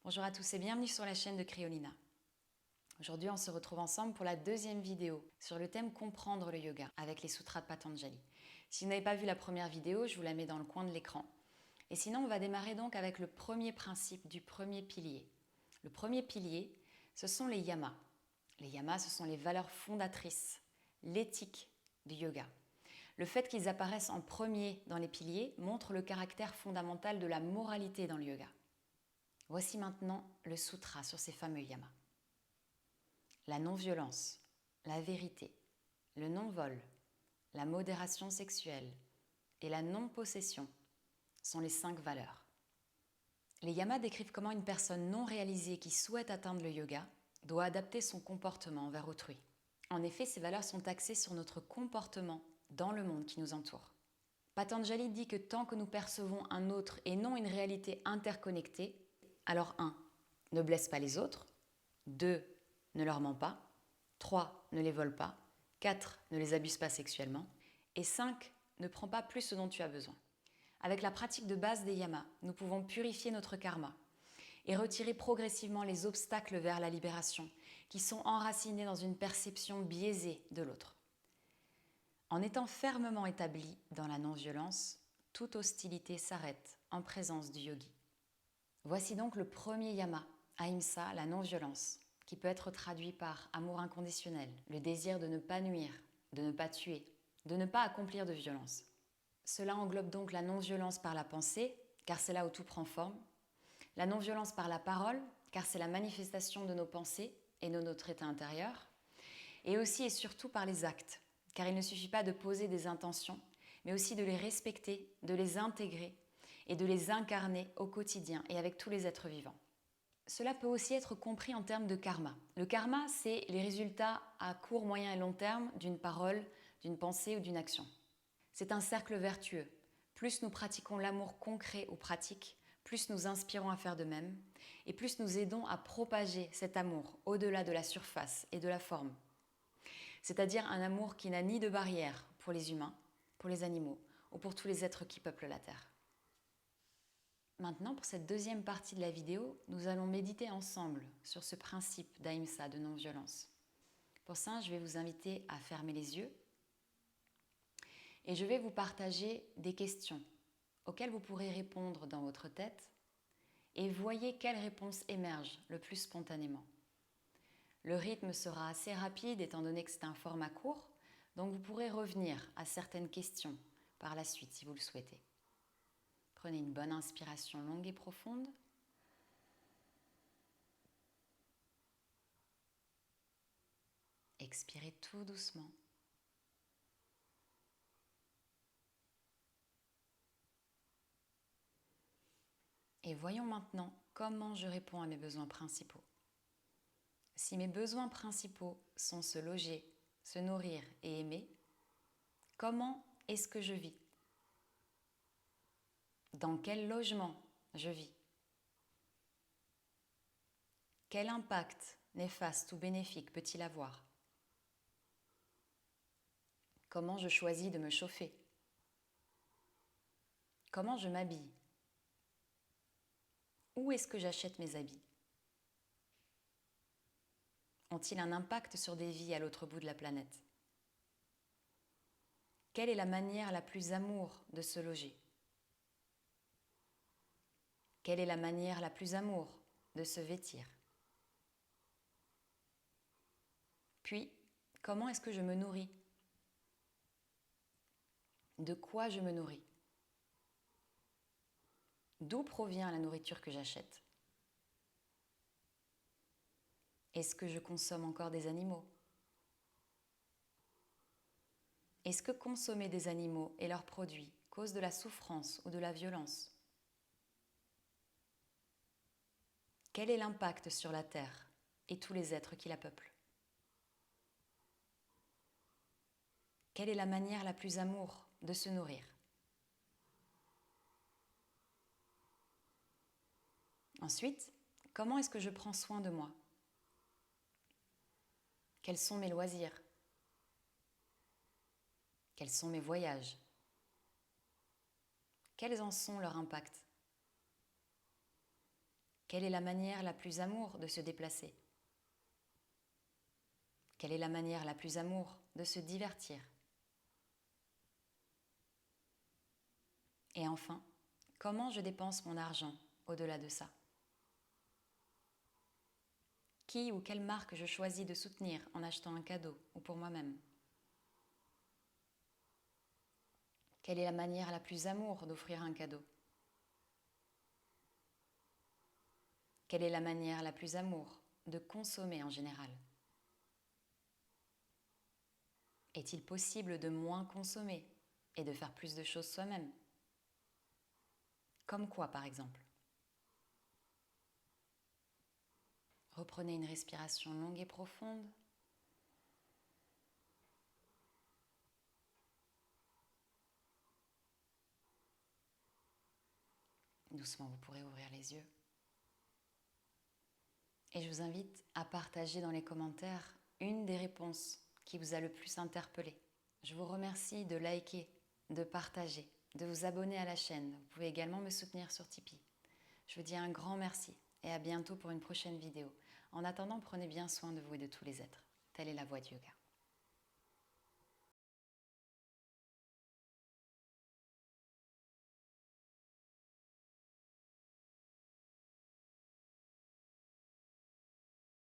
Bonjour à tous et bienvenue sur la chaîne de Cryolina. Aujourd'hui, on se retrouve ensemble pour la deuxième vidéo sur le thème Comprendre le yoga avec les sutras de Patanjali. Si vous n'avez pas vu la première vidéo, je vous la mets dans le coin de l'écran. Et sinon, on va démarrer donc avec le premier principe du premier pilier. Le premier pilier, ce sont les yamas. Les yamas, ce sont les valeurs fondatrices, l'éthique du yoga. Le fait qu'ils apparaissent en premier dans les piliers montre le caractère fondamental de la moralité dans le yoga. Voici maintenant le sutra sur ces fameux yamas. La non-violence, la vérité, le non-vol, la modération sexuelle et la non-possession sont les 5 valeurs. Les yamas décrivent comment une personne non réalisée qui souhaite atteindre le yoga doit adapter son comportement envers autrui. En effet, ces valeurs sont axées sur notre comportement dans le monde qui nous entoure. Patanjali dit que tant que nous percevons un autre et non une réalité interconnectée, alors 1. Ne blesse pas les autres. 2. Ne leur mens pas. 3. Ne les vole pas. 4. Ne les abuse pas sexuellement. Et 5. Ne prends pas plus ce dont tu as besoin. Avec la pratique de base des yamas, nous pouvons purifier notre karma et retirer progressivement les obstacles vers la libération qui sont enracinés dans une perception biaisée de l'autre. En étant fermement établi dans la non-violence, toute hostilité s'arrête en présence du yogi. Voici donc le premier yama, ahimsa, la non-violence, qui peut être traduit par amour inconditionnel, le désir de ne pas nuire, de ne pas tuer, de ne pas accomplir de violence. Cela englobe donc la non-violence par la pensée, car c'est là où tout prend forme, la non-violence par la parole, car c'est la manifestation de nos pensées et de notre état intérieur, et aussi et surtout par les actes, car il ne suffit pas de poser des intentions, mais aussi de les respecter, de les intégrer et de les incarner au quotidien et avec tous les êtres vivants. Cela peut aussi être compris en termes de karma. Le karma, c'est les résultats à court, moyen et long terme d'une parole, d'une pensée ou d'une action. C'est un cercle vertueux. Plus nous pratiquons l'amour concret ou pratique, plus nous inspirons à faire de même, et plus nous aidons à propager cet amour au-delà de la surface et de la forme. C'est-à-dire un amour qui n'a ni de barrière pour les humains, pour les animaux ou pour tous les êtres qui peuplent la Terre. Maintenant, pour cette deuxième partie de la vidéo, nous allons méditer ensemble sur ce principe d'ahimsa, de non-violence. Pour ça, je vais vous inviter à fermer les yeux et je vais vous partager des questions auxquelles vous pourrez répondre dans votre tête et voyez quelle réponse émerge le plus spontanément. Le rythme sera assez rapide étant donné que c'est un format court, donc vous pourrez revenir à certaines questions par la suite si vous le souhaitez. Prenez une bonne inspiration longue et profonde. Expirez tout doucement. Et voyons maintenant comment je réponds à mes besoins principaux. Si mes besoins principaux sont se loger, se nourrir et aimer, comment est-ce que je vis? Dans quel logement je vis? Quel impact néfaste ou bénéfique peut-il avoir? Comment je choisis de me chauffer? Comment je m'habille? Où est-ce que j'achète mes habits? Ont-ils un impact sur des vies à l'autre bout de la planète? Quelle est la manière la plus amour de se loger? Quelle est la manière la plus amour de se vêtir? Puis, comment est-ce que je me nourris? De quoi je me nourris? D'où provient la nourriture que j'achète? Est-ce que je consomme encore des animaux? Est-ce que consommer des animaux et leurs produits cause de la souffrance ou de la violence? Quel est l'impact sur la Terre et tous les êtres qui la peuplent? Quelle est la manière la plus amour de se nourrir? Ensuite, comment est-ce que je prends soin de moi? Quels sont mes loisirs? Quels sont mes voyages? Quels en sont leurs impacts? Quelle est la manière la plus amour de se déplacer? Quelle est la manière la plus amour de se divertir? Et enfin, comment je dépense mon argent au-delà de ça? Qui ou quelle marque je choisis de soutenir en achetant un cadeau ou pour moi-même? Quelle est la manière la plus amour d'offrir un cadeau? Quelle est la manière la plus amour de consommer en général? Est-il possible de moins consommer et de faire plus de choses soi-même? Comme quoi, par exemple? Reprenez une respiration longue et profonde. Doucement, vous pourrez ouvrir les yeux. Et je vous invite à partager dans les commentaires une des réponses qui vous a le plus interpellé. Je vous remercie de liker, de partager, de vous abonner à la chaîne. Vous pouvez également me soutenir sur Tipeee. Je vous dis un grand merci et à bientôt pour une prochaine vidéo. En attendant, prenez bien soin de vous et de tous les êtres. Telle est la voie du yoga.